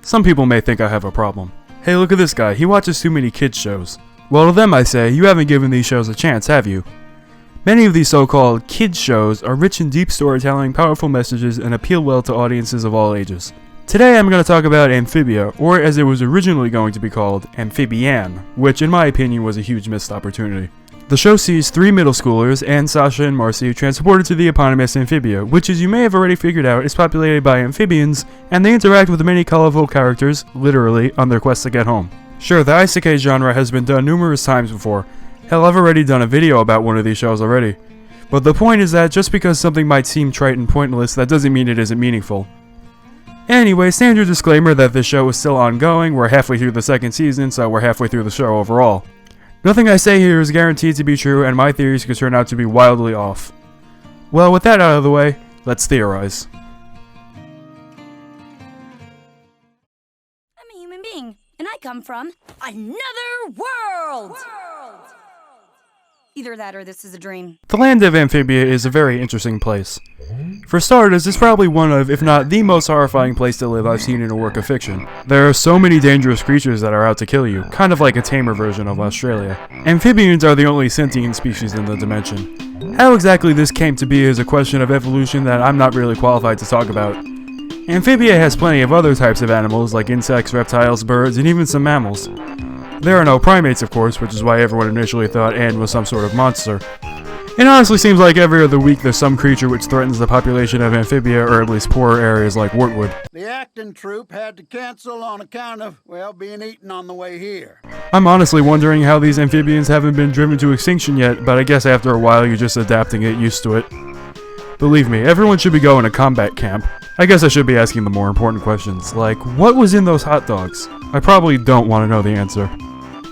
Some people may think I have a problem. Hey, look at this guy, he watches too many kids shows. Well, to them I say, you haven't given these shows a chance, have you? Many of these so-called kids shows are rich in deep storytelling, powerful messages, and appeal well to audiences of all ages. Today I'm going to talk about Amphibia, or as it was originally going to be called, Amphibian, which in my opinion was a huge missed opportunity. The show sees 3 middle schoolers, Anne, Sasha, and Marcy, transported to the eponymous Amphibia, which as you may have already figured out is populated by amphibians, and they interact with many colorful characters, literally, on their quest to get home. Sure, the isekai genre has been done numerous times before. Hell, I've already done a video about one of these shows already. But the point is that just because something might seem trite and pointless, that doesn't mean it isn't meaningful. Anyway, standard disclaimer that this show is still ongoing, we're halfway through the 2nd season, so we're halfway through the show overall. Nothing I say here is guaranteed to be true, and my theories could turn out to be wildly off. Well, with that out of the way, let's theorize. I'm a human being, and I come from another world! Either that or this is a dream. The Land of Amphibia is a very interesting place. For starters, it's probably one of, if not the most horrifying place to live I've seen in a work of fiction. There are so many dangerous creatures that are out to kill you, kind of like a tamer version of Australia. Amphibians are the only sentient species in the dimension. How exactly this came to be is a question of evolution that I'm not really qualified to talk about. Amphibia has plenty of other types of animals like insects, reptiles, birds, and even some mammals. There are no primates, of course, which is why everyone initially thought Anne was some sort of monster. It honestly seems like every other week there's some creature which threatens the population of Amphibia, or at least poorer areas like Wortwood. The acting troupe had to cancel on account of, well, being eaten on the way here. I'm honestly wondering how these amphibians haven't been driven to extinction yet, but I guess after a while you're just adapting, get used to it. Believe me, everyone should be going to combat camp. I guess I should be asking the more important questions, like, what was in those hot dogs? I probably don't want to know the answer.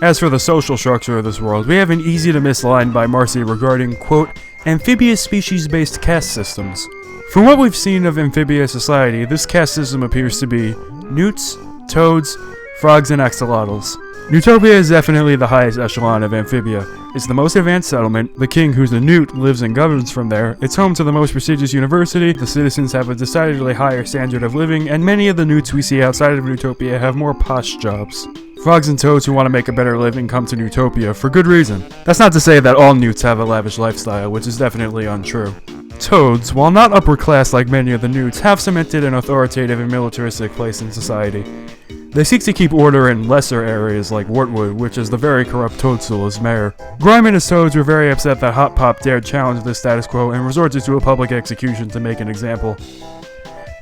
As for the social structure of this world, we have an easy-to-miss line by Marcy regarding, quote, amphibious species-based caste systems. From what we've seen of Amphibia society, this caste system appears to be newts, toads, frogs, and axolotls. Newtopia is definitely the highest echelon of Amphibia. It's the most advanced settlement, the king who's a newt lives and governs from there, it's home to the most prestigious university, the citizens have a decidedly higher standard of living, and many of the newts we see outside of Newtopia have more posh jobs. Frogs and toads who want to make a better living come to Newtopia for good reason. That's not to say that all newts have a lavish lifestyle, which is definitely untrue. Toads, while not upper class like many of the newts, have cemented an authoritative and militaristic place in society. They seek to keep order in lesser areas like Wortwood, which is the very corrupt Toadstool as mayor. Grime and his toads were very upset that Hot Pop dared challenge the status quo and resorted to a public execution to make an example.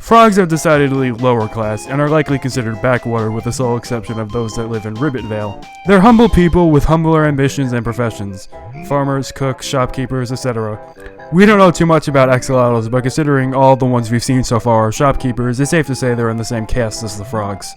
Frogs are decidedly lower class, and are likely considered backwater with the sole exception of those that live in Ribbitvale. They're humble people with humbler ambitions and professions. Farmers, cooks, shopkeepers, etc. We don't know too much about axolotls, but considering all the ones we've seen so far are shopkeepers, it's safe to say they're in the same caste as the frogs.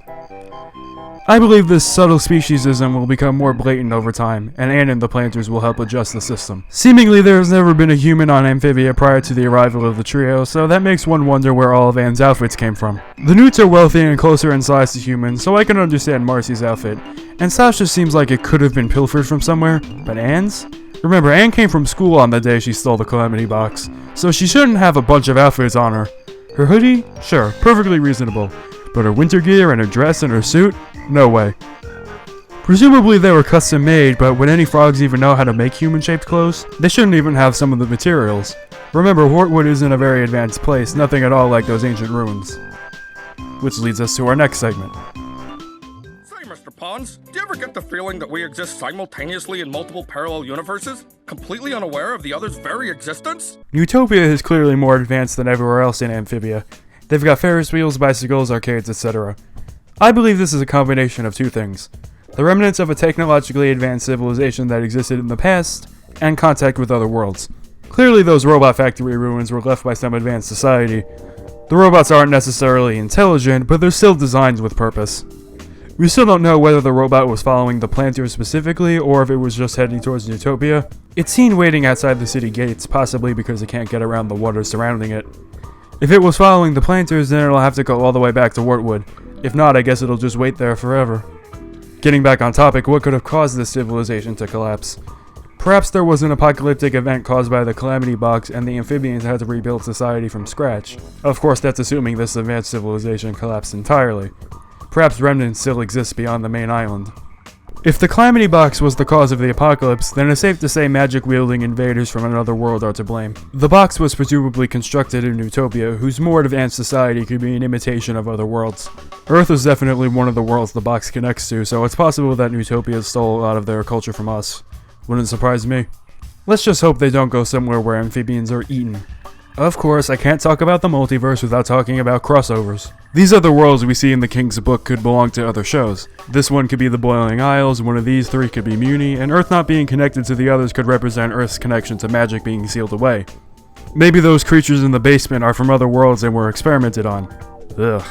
I believe this subtle speciesism will become more blatant over time, and Anne and the planters will help adjust the system. Seemingly there has never been a human on Amphibia prior to the arrival of the trio, so that makes one wonder where all of Anne's outfits came from. The newts are wealthy and closer in size to humans, so I can understand Marcy's outfit, and Sasha seems like it could have been pilfered from somewhere, but Anne's? Remember, Anne came from school on the day she stole the Calamity box, so she shouldn't have a bunch of outfits on her. Her hoodie? Sure, perfectly reasonable. But her winter gear and her dress and her suit? No way. Presumably they were custom made, but would any frogs even know how to make human-shaped clothes? They shouldn't even have some of the materials. Remember, Wortwood isn't a very advanced place, nothing at all like those ancient ruins. Which leads us to our next segment. Say, Mr. Pons, do you ever get the feeling that we exist simultaneously in multiple parallel universes, completely unaware of the other's very existence? Newtopia is clearly more advanced than everywhere else in Amphibia. They've got Ferris wheels, bicycles, arcades, etc. I believe this is a combination of two things. The remnants of a technologically advanced civilization that existed in the past, and contact with other worlds. Clearly those robot factory ruins were left by some advanced society. The robots aren't necessarily intelligent, but they're still designed with purpose. We still don't know whether the robot was following the planters specifically, or if it was just heading towards Newtopia. It's seen waiting outside the city gates, possibly because it can't get around the water surrounding it. If it was following the planters, then it'll have to go all the way back to Wortwood. If not, I guess it'll just wait there forever. Getting back on topic, what could have caused this civilization to collapse? Perhaps there was an apocalyptic event caused by the Calamity box and the amphibians had to rebuild society from scratch. Of course, that's assuming this advanced civilization collapsed entirely. Perhaps remnants still exist beyond the main island. If the Calamity box was the cause of the apocalypse, then it's safe to say magic-wielding invaders from another world are to blame. The box was presumably constructed in Utopia, whose more advanced society could be an imitation of other worlds. Earth is definitely one of the worlds the box connects to, so it's possible that Utopia stole a lot of their culture from us. Wouldn't surprise me. Let's just hope they don't go somewhere where amphibians are eaten. Of course, I can't talk about the multiverse without talking about crossovers. These other worlds we see in the King's book could belong to other shows. This one could be the Boiling Isles, one of these three could be Muni, and Earth not being connected to the others could represent Earth's connection to magic being sealed away. Maybe those creatures in the basement are from other worlds and were experimented on. Ugh.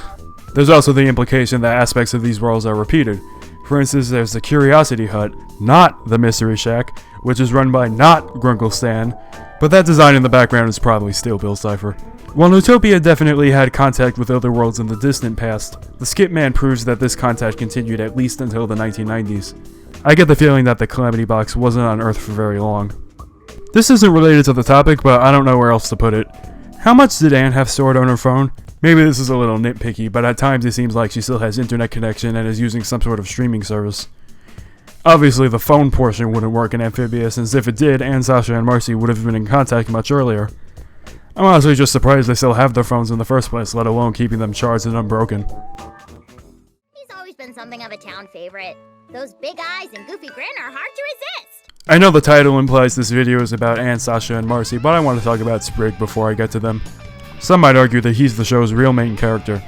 There's also the implication that aspects of these worlds are repeated. For instance, there's the Curiosity Hut, not the Mystery Shack, which is run by not Grunkle Stan, but that design in the background is probably still Bill Cipher. While Utopia definitely had contact with other worlds in the distant past, the Skip Man proves that this contact continued at least until the 1990s. I get the feeling that the Calamity box wasn't on Earth for very long. This isn't related to the topic, but I don't know where else to put it. How much did Anne have stored on her phone? Maybe this is a little nitpicky, but at times it seems like she still has internet connection and is using some sort of streaming service. Obviously, the phone portion wouldn't work in Amphibia, since if it did, Anne, Sasha, and Marcy would have been in contact much earlier. I'm honestly just surprised they still have their phones in the first place, let alone keeping them charged and unbroken. He's always been something of a town favorite. Those big eyes and goofy grin are hard to resist. I know the title implies this video is about Anne, Sasha, and Marcy, but I want to talk about Sprig before I get to them. Some might argue that he's the show's real main character.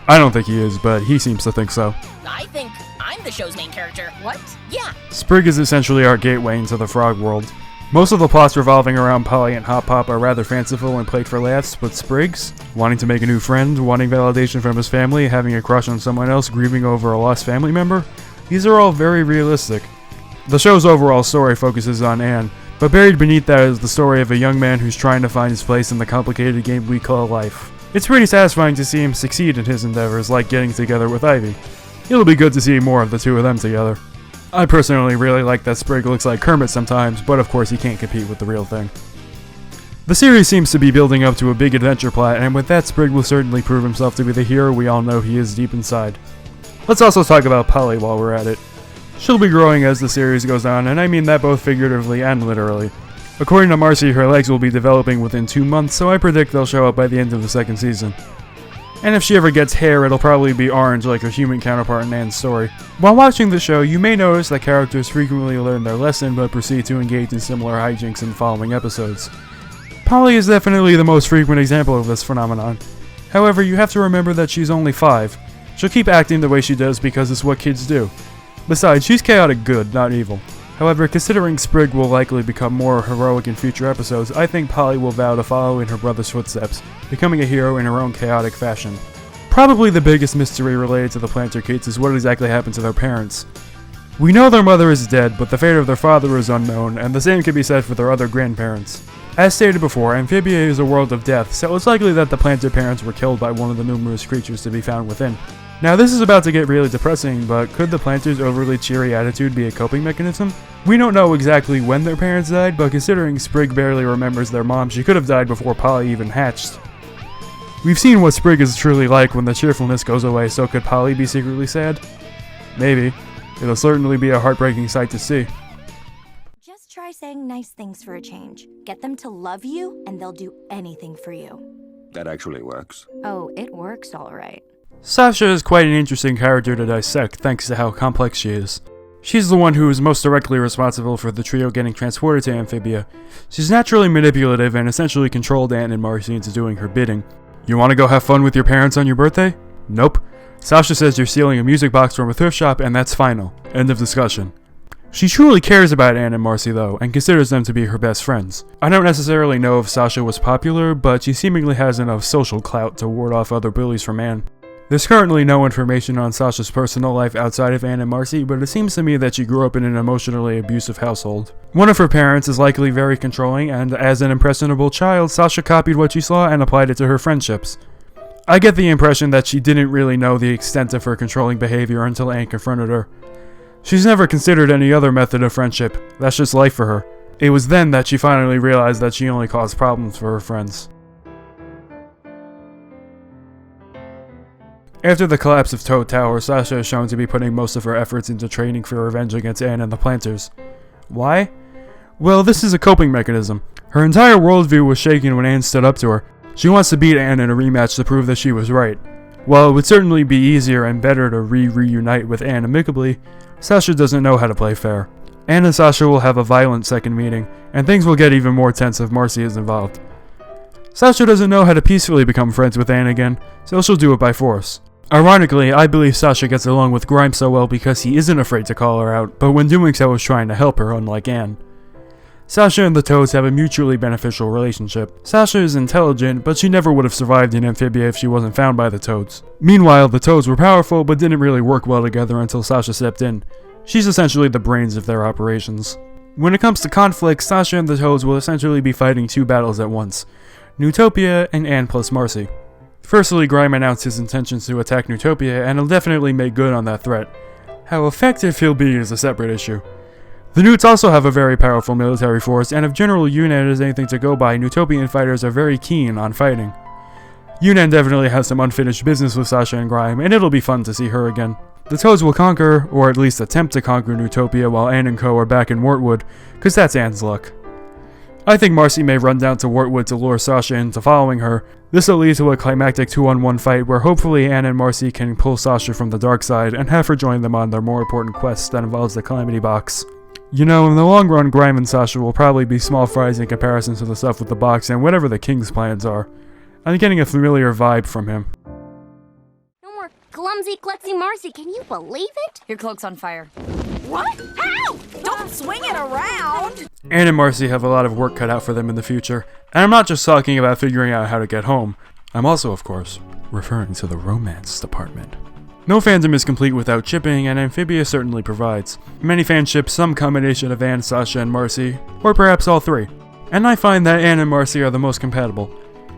I don't think he is, but he seems to think so. I think I'm the show's main character. What? Yeah. Sprig is essentially our gateway into the frog world. Most of the plots revolving around Polly and Hop Pop are rather fanciful and played for laughs, but Sprig's, wanting to make a new friend, wanting validation from his family, having a crush on someone else, grieving over a lost family member, these are all very realistic. The show's overall story focuses on Anne, but buried beneath that is the story of a young man who's trying to find his place in the complicated game we call life. It's pretty satisfying to see him succeed in his endeavors, like getting together with Ivy. It'll be good to see more of the two of them together. I personally really like that Sprig looks like Kermit sometimes, but of course he can't compete with the real thing. The series seems to be building up to a big adventure plot, and with that Sprig will certainly prove himself to be the hero we all know he is deep inside. Let's also talk about Polly while we're at it. She'll be growing as the series goes on, and I mean that both figuratively and literally. According to Marcy, her legs will be developing within 2 months, so I predict they'll show up by the end of the second season. And if she ever gets hair, it'll probably be orange like her human counterpart in Anne's story. While watching the show, you may notice that characters frequently learn their lesson but proceed to engage in similar hijinks in the following episodes. Polly is definitely the most frequent example of this phenomenon. However, you have to remember that she's only 5. She'll keep acting the way she does because it's what kids do. Besides, she's chaotic good, not evil. However, considering Sprig will likely become more heroic in future episodes, I think Polly will vow to follow in her brother's footsteps, becoming a hero in her own chaotic fashion. Probably the biggest mystery related to the Planter kids is what exactly happened to their parents. We know their mother is dead, but the fate of their father is unknown, and the same can be said for their other grandparents. As stated before, Amphibia is a world of death, so it's likely that the Planter parents were killed by one of the numerous creatures to be found within. Now this is about to get really depressing, but could the Planters' overly cheery attitude be a coping mechanism? We don't know exactly when their parents died, but considering Sprig barely remembers their mom, she could have died before Polly even hatched. We've seen what Sprig is truly like when the cheerfulness goes away, so could Polly be secretly sad? Maybe. It'll certainly be a heartbreaking sight to see. Just try saying nice things for a change. Get them to love you, and they'll do anything for you. That actually works. Oh, it works all right. Sasha is quite an interesting character to dissect thanks to how complex she is. She's the one who is most directly responsible for the trio getting transported to Amphibia. She's naturally manipulative and essentially controlled Anne and Marcy into doing her bidding. You want to go have fun with your parents on your birthday? Nope. Sasha says you're stealing a music box from a thrift shop and that's final. End of discussion. She truly cares about Anne and Marcy though, and considers them to be her best friends. I don't necessarily know if Sasha was popular, but she seemingly has enough social clout to ward off other bullies from Anne. There's currently no information on Sasha's personal life outside of Anne and Marcy, but it seems to me that she grew up in an emotionally abusive household. One of her parents is likely very controlling, and as an impressionable child, Sasha copied what she saw and applied it to her friendships. I get the impression that she didn't really know the extent of her controlling behavior until Anne confronted her. She's never considered any other method of friendship, that's just life for her. It was then that she finally realized that she only caused problems for her friends. After the collapse of Toad Tower, Sasha is shown to be putting most of her efforts into training for revenge against Anne and the Planters. Why? Well, this is a coping mechanism. Her entire worldview was shaken when Anne stood up to her. She wants to beat Anne in a rematch to prove that she was right. While it would certainly be easier and better to reunite with Anne amicably, Sasha doesn't know how to play fair. Anne and Sasha will have a violent second meeting, and things will get even more tense if Marcy is involved. Sasha doesn't know how to peacefully become friends with Anne again, so she'll do it by force. Ironically, I believe Sasha gets along with Grime so well because he isn't afraid to call her out, but when doing so is trying to help her, unlike Anne. Sasha and the Toads have a mutually beneficial relationship. Sasha is intelligent, but she never would have survived in Amphibia if she wasn't found by the Toads. Meanwhile, the Toads were powerful, but didn't really work well together until Sasha stepped in. She's essentially the brains of their operations. When it comes to conflict, Sasha and the Toads will essentially be fighting two battles at once: Newtopia and Anne plus Marcy. Firstly, Grime announced his intentions to attack Newtopia, and he'll definitely make good on that threat. How effective he'll be is a separate issue. The Newts also have a very powerful military force, and if General Yunnan is anything to go by, Newtopian fighters are very keen on fighting. Yunnan definitely has some unfinished business with Sasha and Grime, and it'll be fun to see her again. The Toads will conquer, or at least attempt to conquer Newtopia while Anne and co are back in Wartwood, cause that's Anne's luck. I think Marcy may run down to Wartwood to lure Sasha into following her. This will lead to a climactic 2-on-1 fight where hopefully Anne and Marcy can pull Sasha from the dark side and have her join them on their more important quest that involves the Calamity box. You know, in the long run, Grime and Sasha will probably be small fries in comparison to the stuff with the box and whatever the King's plans are. I'm getting a familiar vibe from him. No more clumsy, klutzy Marcy, can you believe it? Your cloak's on fire. What? How? Don't swing it around! Anne and Marcy have a lot of work cut out for them in the future, and I'm not just talking about figuring out how to get home. I'm also, of course, referring to the romance department. No fandom is complete without shipping, and Amphibia certainly provides. Many fans ship some combination of Anne, Sasha, and Marcy, or perhaps all three. And I find that Anne and Marcy are the most compatible.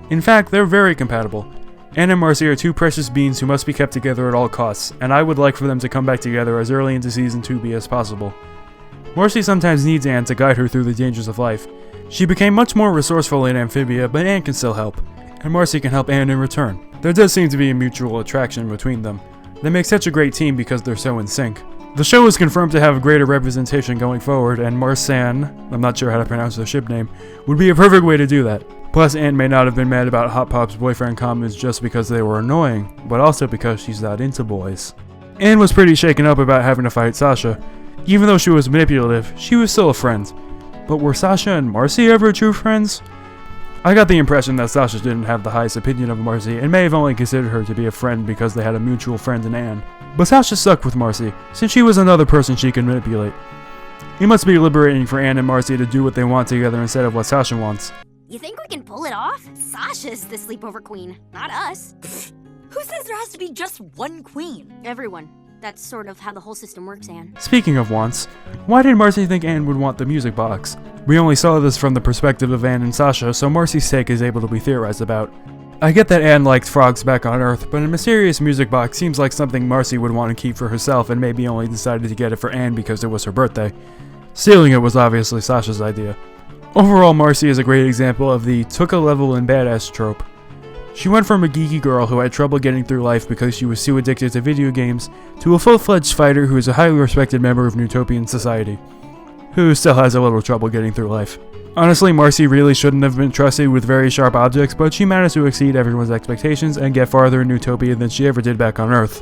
In fact, they're very compatible. Anne and Marcy are two precious beings who must be kept together at all costs, and I would like for them to come back together as early into Season 2B as possible. Marcy sometimes needs Anne to guide her through the dangers of life. She became much more resourceful in Amphibia, but Anne can still help, and Marcy can help Anne in return. There does seem to be a mutual attraction between them. They make such a great team because they're so in sync. The show is confirmed to have greater representation going forward, and Marsan, I'm not sure how to pronounce their ship name, would be a perfect way to do that. Plus, Anne may not have been mad about Hot Pop's boyfriend comments just because they were annoying, but also because she's not into boys. Anne was pretty shaken up about having to fight Sasha. Even though she was manipulative, she was still a friend. But were Sasha and Marcy ever true friends? I got the impression that Sasha didn't have the highest opinion of Marcy and may have only considered her to be a friend because they had a mutual friend in Anne. But Sasha stuck with Marcy, since she was another person she could manipulate. It must be liberating for Anne and Marcy to do what they want together instead of what Sasha wants. You think we can pull it off? Sasha's the sleepover queen, not us. Who says there has to be just one queen? Everyone. That's sort of how the whole system works, Anne. Speaking of wants, why did Marcy think Anne would want the music box? We only saw this from the perspective of Anne and Sasha, so Marcy's take is able to be theorized about. I get that Anne liked frogs back on Earth, but a mysterious music box seems like something Marcy would want to keep for herself and maybe only decided to get it for Anne because it was her birthday. Stealing it was obviously Sasha's idea. Overall, Marcy is a great example of the took a level in badass trope. She went from a geeky girl who had trouble getting through life because she was too addicted to video games, to a full-fledged fighter who is a highly respected member of Newtopian society, who still has a little trouble getting through life. Honestly, Marcy really shouldn't have been trusted with very sharp objects, but she managed to exceed everyone's expectations and get farther in Newtopia than she ever did back on Earth.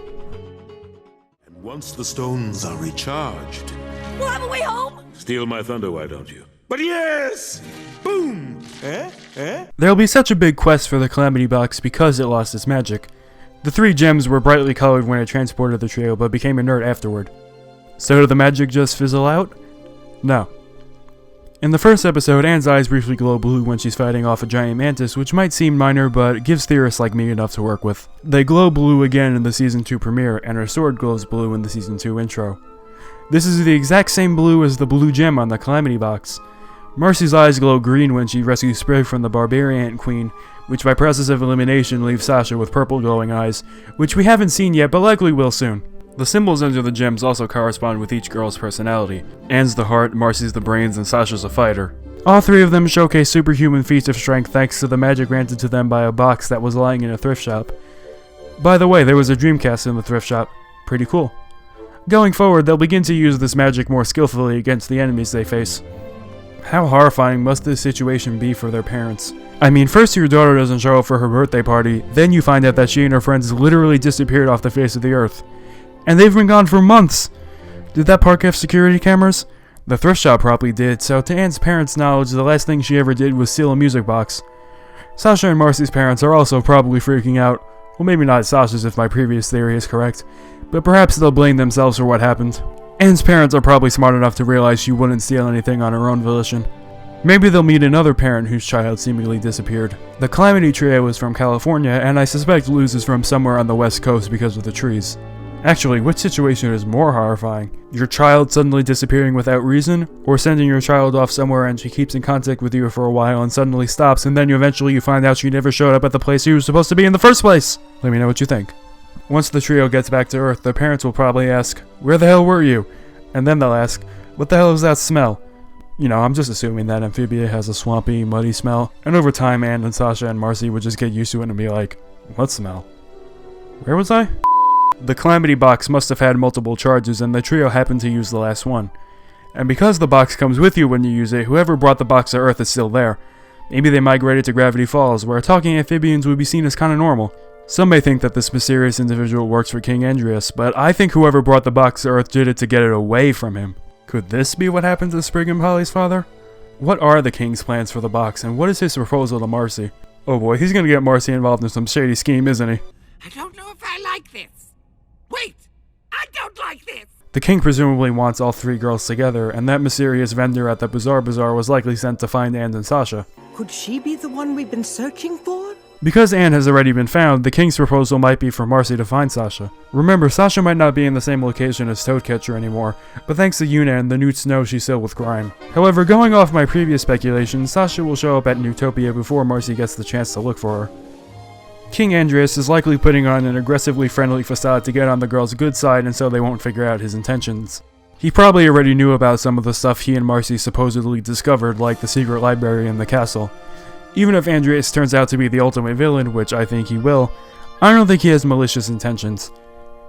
And once the stones are recharged... We'll have a way home! Steal my thunder, why don't you? But yes! Boom! There'll be such a big quest for the Calamity box because it lost its magic. The 3 gems were brightly colored when it transported the trio, but became inert afterward. So did the magic just fizzle out? No. In the first episode, Anne's eyes briefly glow blue when she's fighting off a giant mantis, which might seem minor, but gives theorists like me enough to work with. They glow blue again in the Season 2 premiere, and her sword glows blue in the Season 2 intro. This is the exact same blue as the blue gem on the Calamity box. Marcy's eyes glow green when she rescues Sprig from the Barbarian Ant Queen, which by process of elimination leaves Sasha with purple glowing eyes, which we haven't seen yet but likely will soon. The symbols under the gems also correspond with each girl's personality. Anne's the heart, Marcy's the brains, and Sasha's a fighter. All three of them showcase superhuman feats of strength thanks to the magic granted to them by a box that was lying in a thrift shop. By the way, there was a Dreamcast in the thrift shop. Pretty cool. Going forward, they'll begin to use this magic more skillfully against the enemies they face. How horrifying must this situation be for their parents? I mean, first your daughter doesn't show up for her birthday party, then you find out that she and her friends literally disappeared off the face of the earth. And they've been gone for months! Did that park have security cameras? The thrift shop probably did, so to Anne's parents' knowledge, the last thing she ever did was steal a music box. Sasha and Marcy's parents are also probably freaking out. Well, maybe not Sasha's if my previous theory is correct, but perhaps they'll blame themselves for what happened. Anne's parents are probably smart enough to realize she wouldn't steal anything on her own volition. Maybe they'll meet another parent whose child seemingly disappeared. The Calamity trio is from California, and I suspect Luz is from somewhere on the west coast because of the trees. Actually, which situation is more horrifying? Your child suddenly disappearing without reason, or sending your child off somewhere and she keeps in contact with you for a while and suddenly stops, and then eventually you find out she never showed up at the place she was supposed to be in the first place? Let me know what you think. Once the trio gets back to Earth, their parents will probably ask, "Where the hell were you?" And then they'll ask, "What the hell is that smell?" You know, I'm just assuming that Amphibia has a swampy, muddy smell, and over time Anne and Sasha and Marcy would just get used to it and be like, "What smell? Where was I?" The Calamity box must have had multiple charges, and the trio happened to use the last one. And because the box comes with you when you use it, whoever brought the box to Earth is still there. Maybe they migrated to Gravity Falls, where talking amphibians would be seen as kinda normal. Some may think that this mysterious individual works for King Andreas, but I think whoever brought the box to Earth did it to get it away from him. Could this be what happened to Sprig and Polly's father? What are the King's plans for the box, and what is his proposal to Marcy? Oh boy, he's gonna get Marcy involved in some shady scheme, isn't he? I don't know if I like this. Wait! I don't like this! The king presumably wants all three girls together, and that mysterious vendor at the Bazaar was likely sent to find Anne and Sasha. Could she be the one we've been searching for? Because Anne has already been found, the king's proposal might be for Marcy to find Sasha. Remember, Sasha might not be in the same location as Toadcatcher anymore, but thanks to Yunan, the Newts know she's still with Grime. However, going off my previous speculation, Sasha will show up at Newtopia before Marcy gets the chance to look for her. King Andreas is likely putting on an aggressively friendly facade to get on the girls' good side and so they won't figure out his intentions. He probably already knew about some of the stuff he and Marcy supposedly discovered, like the secret library in the castle. Even if Andreas turns out to be the ultimate villain, which I think he will, I don't think he has malicious intentions.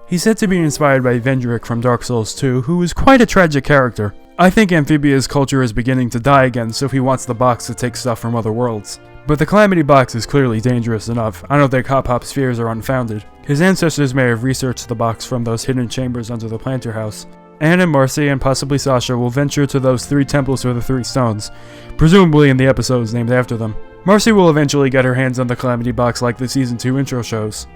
He's said to be inspired by Vendrick from Dark Souls 2, who is quite a tragic character. I think Amphibia's culture is beginning to die again, so he wants the box to take stuff from other worlds. But the Calamity box is clearly dangerous enough. I don't think Hop Hop's fears are unfounded. His ancestors may have researched the box from those hidden chambers under the planter house. Anne and Marcy and possibly Sasha will venture to those 3 temples with the 3 stones, presumably in the episodes named after them. Marcy will eventually get her hands on the Calamity box like the Season 2 intro shows.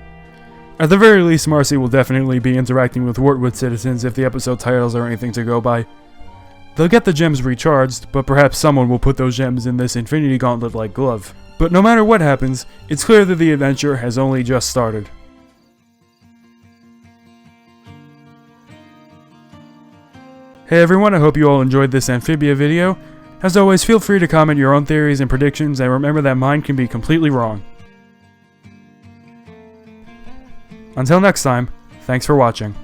At the very least, Marcy will definitely be interacting with Wartwood citizens if the episode titles are anything to go by. They'll get the gems recharged, but perhaps someone will put those gems in this Infinity Gauntlet-like glove. But no matter what happens, it's clear that the adventure has only just started. Hey everyone, I hope you all enjoyed this Amphibia video. As always, feel free to comment your own theories and predictions, and remember that mine can be completely wrong. Until next time, thanks for watching.